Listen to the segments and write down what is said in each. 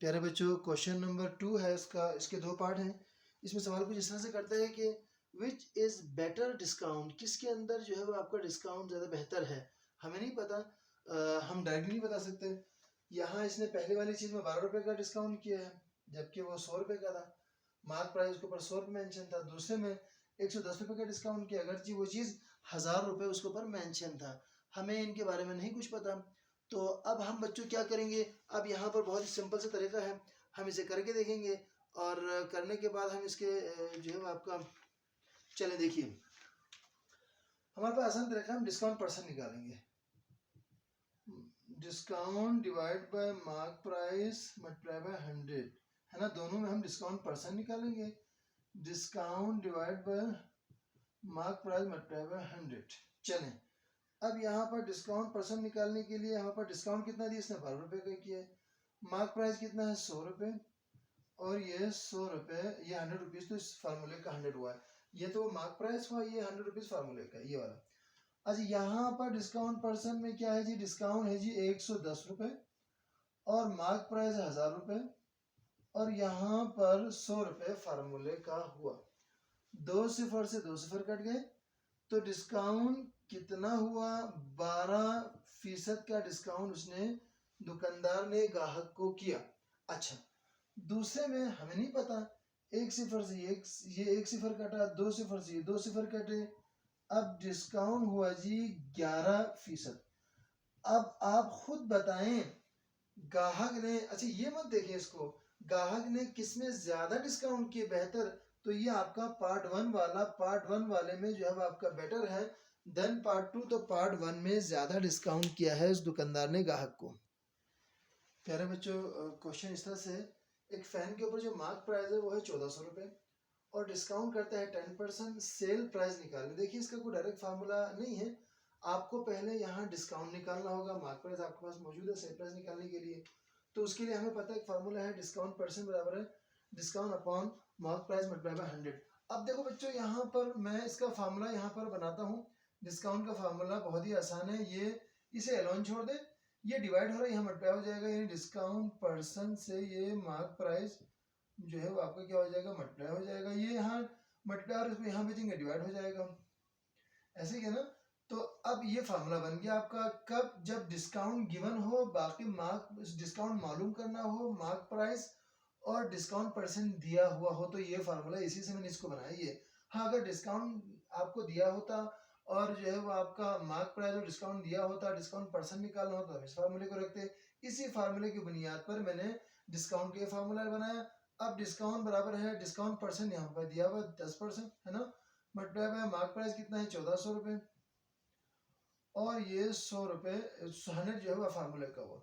प्यारे बच्चों, question number 2 है इसके दो पार्ट हैं। इसमें सवाल कुछ इस तरह से करता है कि विच इज़ बेटर डिस्काउंट, किसके अंदर जो है वो आपका डिस्काउंट ज़्यादा बेहतर है। हमें नहीं पता, हम डायरेक्टली नहीं बता सकते। यहाँ इसने पहले वाली चीज़ में 12 रुपये का डिस्काउंट किया है, जबकि वो 100 रुपये का था। मार्क प्राइस के ऊपर 100 रुपये मैंशन था। दूसरे में 110 रुपये का डिस्काउंट किया, अगर वो चीज़ 1000 रुपये उसके ऊपर मैंशन था। हमें इनके बारे में नहीं कुछ पता। तो अब हम बच्चों क्या करेंगे, अब यहाँ पर बहुत ही सिंपल सा तरीका है, हम इसे करके देखेंगे और करने के बाद हम इसके जो है वो आपका चले देखिए, हमारे पास आसान तरीका, हम डिस्काउंट परसेंट निकालेंगे। Discount divide by mark price multiply by 100 है ना, दोनों में हम डिस्काउंट परसेंट निकालेंगे। Discount divide by mark price multiply by 100। चलें, अब यहाँ पर डिस्काउंट परसेंट निकालने के लिए यहाँ पर डिस्काउंट कितना दिया इसने, 12 रुपये का किया है। मार्क प्राइस कितना है, 100 रुपये, और ये 100 रुपये, ये 100 रुपीज़, तो इस फार्मूले का 100 हुआ है। ये तो मार्क प्राइस हुआ, ये 100 रुपीज़ फार्मूले का, ये वाला। अच्छा, यहाँ पर डिस्काउंट परसेंट में क्या है जी, डिस्काउंट है जी 110 रुपये, और मार्क प्राइस 1000 रुपये, और यहाँ पर 100 रुपये फार्मूले का हुआ। 2 सिफर से 2 सिफर कट गए, तो डिस्काउंट कितना हुआ, 12% का डिस्काउंट उसने दुकानदार ने ग्राहक को किया। अच्छा, दूसरे में हमें नहीं पता, 1 सिफर से ये 1 सिफर कटा, 2 सिफर से ये 2 सिफर कटे, अब डिस्काउंट हुआ जी 11%। अब आप खुद बताएं, ग्राहक ने, अच्छा ये मत देखें इसको, ग्राहक ने किसमें ज्यादा डिस्काउंट किए बेहतर, तो ये आपका पार्ट 1 वाला, पार्ट 1 वाले में जो है आपका बेटर है देन पार्ट 2। तो पार्ट 1 में ज्यादा डिस्काउंट किया है उस दुकानदार ने ग्राहक को। प्यारे बच्चों, क्वेश्चन इस तरह से, एक फैन के ऊपर जो मार्क प्राइस है वो है 1400 रुपये, और डिस्काउंट करता है 10%, सेल प्राइस निकालने। देखिए, इसका कोई डायरेक्ट फार्मूला नहीं है, आपको पहले यहाँ डिस्काउंट निकालना होगा। मार्क प्राइस आपके पास मौजूद है सेल प्राइस निकालने के लिए, तो उसके लिए हमें पता है एक फार्मूला है, डिस्काउंट परसेंट बराबर है discount upon mark price multiply by 100। अब देखो बच्चों, यहाँ पर मैं इसका फार्मूला यहाँ पर बनाता हूँ। डिस्काउंट का फार्मूला बहुत ही आसान है, ये इसे एलोन छोड़ दे, ये डिवाइड हो रहा है, यहाँ मल्टीप्लाई हो जाएगा, यानी डिस्काउंट परसेंट से ये मार्क प्राइस जो है वो आपका क्या हो जाएगा, मल्टीप्लाई हो जाएगा। ये यहाँ मल्टीप्लाई और इसको यहाँ भेजेंगे, डिवाइड हो जाएगा, ऐसे ही है ना। तो अब ये फार्मूला बन गया आपका, कब, जब डिस्काउंट गिवन हो, बाकी मार्क डिस्काउंट मालूम करना हो, मार्क प्राइस और डिस्काउंट परसेंट दिया हुआ हो, तो ये फार्मूला, इसी से मैंने इसको बनाया ये। हाँ, अगर डिस्काउंट आपको दिया होता और जो है वो आपका मार्क प्राइस और डिस्काउंट दिया होता, डिस्काउंट परसेंट निकालना होता, तो इस फार्मूले को रखते। इसी फार्मूले की बुनियाद पर मैंने डिस्काउंट का फार्मूला बनाया। अब डिस्काउंट बराबर है, डिस्काउंट परसेंट यहाँ पर दिया हुआ 10% है ना, मल्टीप्लाई बाय मार्क प्राइस कितना है, 1400 रुपये, और ये 100 रुपये, 100 जो है वह फार्मूले का हुआ।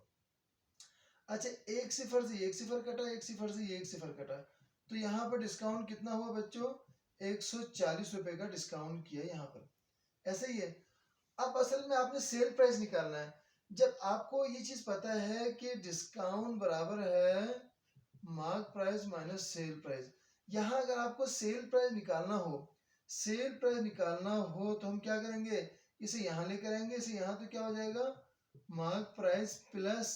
अच्छा, 1 सिफर से 1 सिफर कटा, 1 सिफर से 1 सिफर कटा, तो यहाँ पर डिस्काउंट कितना हुआ बच्चों, 140 रुपये का डिस्काउंट किया यहाँ पर, ऐसे ही है। अब असल में आपने सेल प्राइस निकालना है। जब आपको ये चीज पता है कि डिस्काउंट बराबर है mark price minus sale price, यहाँ अगर आपको सेल प्राइस निकालना हो, सेल प्राइस निकालना हो तो हम क्या करेंगे, इसे यहाँ लेकर आएंगे, इसे यहाँ, तो क्या हो जाएगा, mark price plus,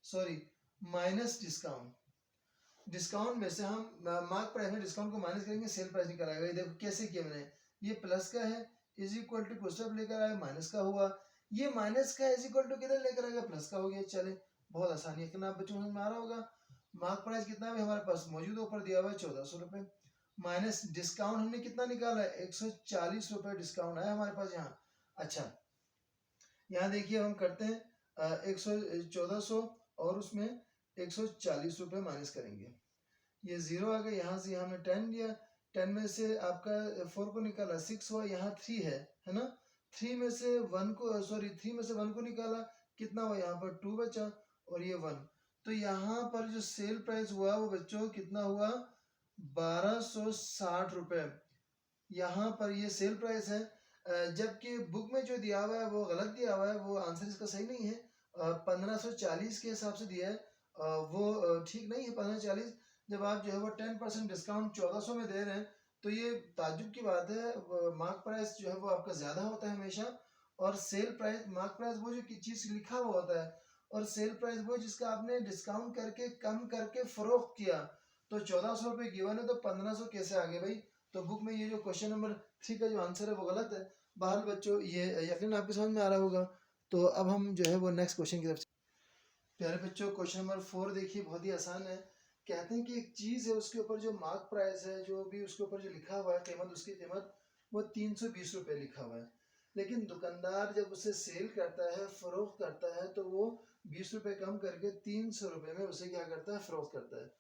sorry, minus discount. Discount में से हम मार्क प्राइस में डिस्काउंट को माइनस करेंगे, सेल प्राइस निकल आएगा। ये देखो कैसे किया मैंने, ये प्लस का है, इज इक्वल टू पुस्तक लेकर आए, माइनस का हुआ, ये माइनस का इज इक्वल टू किधर लेकर आएगा, प्लस का हो गया। चले, बहुत आसानी है, कितना बच्चों समझ में आ रहा होगा। मार्क प्राइस कितना है हमारे पास मौजूद, ऊपर दिया हुआ है 1400 रुपये, माइनस डिस्काउंट हमने कितना निकाला है, 140 रुपये डिस्काउंट आया हमारे पास यहाँ। अच्छा, यहाँ देखिए हम करते हैं 1400 और उसमें 140 रुपये माइनस करेंगे, ये 0 आ गया, यहाँ से यहाँ में 10 लिया, 10 में से आपका 4 को निकाला, 6 हुआ, यहाँ 3 है ना, 3 में से 1 को, सॉरी 3 में से 1 को निकाला, कितना हुआ, यहाँ पर 2 बचा, और ये 1, तो यहाँ पर जो सेल प्राइस हुआ वो बच्चों कितना हुआ, 1260 रुपये। यहाँ पर ये सेल प्राइस है, जबकि बुक में जो दिया हुआ है वो गलत दिया हुआ है, वो आंसर इसका सही नहीं है, 1540 के हिसाब से दिया है, वो ठीक नहीं है 1540। जब आप जो है वो 10% डिस्काउंट 1400 में दे रहे हैं, तो ये ताज्जुब की बात है। मार्क प्राइस जो है वो आपका ज़्यादा होता है हमेशा, और सेल प्राइस, मार्क प्राइस वो जो चीज़ लिखा हुआ होता है, और सेल प्राइस वो जिसका आपने डिस्काउंट करके कम करके फरोख्त किया। तो 1400 रुपये गिवन है, तो 1500 कैसे आ गए भाई? तो बुक में ये जो क्वेश्चन नंबर 3 का जो आंसर है वो गलत है। बहरहाल बच्चों ये यकीन आपके समझ में आ रहा होगा। तो अब हम जो है वो नेक्स्ट क्वेश्चन की तरफ। प्यारे बच्चों क्वेश्चन नंबर 4 देखिए, बहुत ही आसान है। कहते हैं कि एक चीज़ है, उसके ऊपर जो मार्क प्राइस है, जो भी उसके ऊपर जो लिखा हुआ है कीमत, उसकी कीमत वो 320 रुपये लिखा हुआ है। लेकिन दुकानदार जब उसे सेल करता है, फरोख्त करता है, तो वो 20 रुपये कम करके 300 रुपये में उसे क्या करता है, फरोख्त करता है।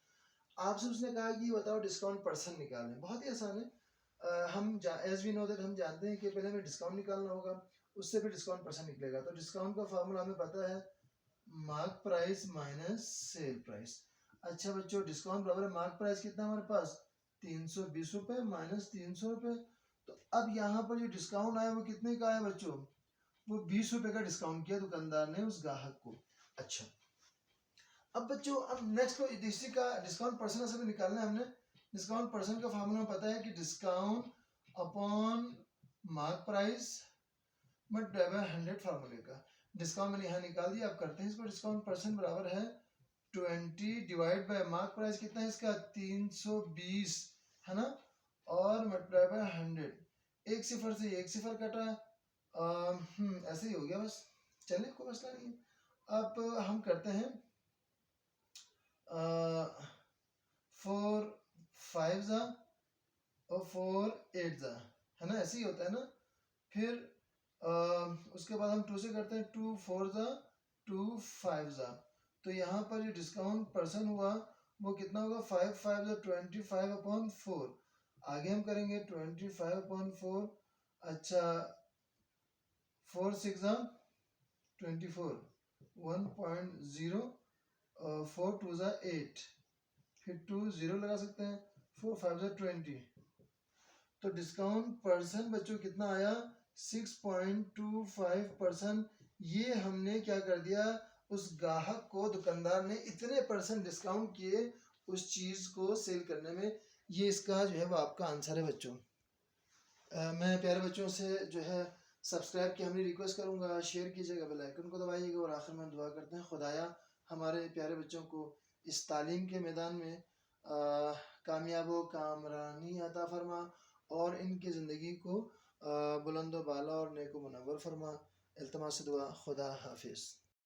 आपसे उसने कहा कि बताओ डिस्काउंट परसेंट निकालें। बहुत ही आसान है। हम एज वी नो दैट, हम जानते हैं कि पहले हमें डिस्काउंट निकालना होगा, उससे फिर डिस्काउंट परसेंट निकलेगा। तो डिस्काउंट का फार्मूला हमें पता है, mark price minus sale price. अच्छा बच्चों, डिस्काउंट बराबर है मार्क प्राइस कितना हमारे पास 320 रुपये माइनस 300 रुपये। तो अब यहाँ पर जो डिस्काउंट आया वो कितने का आया बच्चों? वो 20 रुपये का डिस्काउंट किया दुकानदार ने उस ग्राहक को। अच्छा, अब बच्चों अब नेक्स्ट को इसी का डिस्काउंट परसेंट से भी निकालना है हमने। डिस्काउंट परसेंट का फार्मूला पता है कि discount upon mark price multiply by 100 फार्मूले का। डिस्काउंट मैंने यहाँ निकाल दिया। अब करते हैं इसको। डिस्काउंट परसेंट बराबर है 20 डिवाइड बाय मार्क प्राइस कितना है इसका 320 है ना, और मल्टीप्लाई बाय 100। एक सिफर से एक सिफर कटा, ऐसे ही हो गया बस। चलिए कोई मसला नहीं है। अब हम करते हैं 4 5 जा और 4 8 जा, है ना, ऐसे ही होता है ना। फिर उसके बाद हम 2 से करते हैं, 2 4 जा 2 5 जा। तो यहाँ पर जो डिस्काउंट परसेंट हुआ वो कितना होगा 5 5 जा 25 अपॉन 4। आगे हम करेंगे 25 अपॉन 4। अच्छा 4 6 जा 24 1.0, 4 2 जा 8, फिर 2 0 लगा सकते हैं, 4 5 जा 20। तो डिस्काउंट परसेंट बच्चों कितना आया 6.25%। ये हमने क्या कर दिया, उस ग्राहक को दुकानदार ने इतने परसेंट डिस्काउंट किए उस चीज को सेल करने में। ये इसका जो है वो आपका आंसर है बच्चों। मैं प्यारे बच्चों से जो है सब्सक्राइब की हमारी रिक्वेस्ट करूंगा, शेयर कीजिएगा, बेल आइकन को दबाइएगा, और आखिर में दुआ करते हैं खुदाया हमारे प्यारे बच्चों को इस तालीम के मैदान में कामयाब व कामरानी अता फरमा, और इनकी ज़िंदगी को बुलंद बाला और नेको मुनव्वर फरमा। इल्तमास दुआ, खुदा हाफिज़।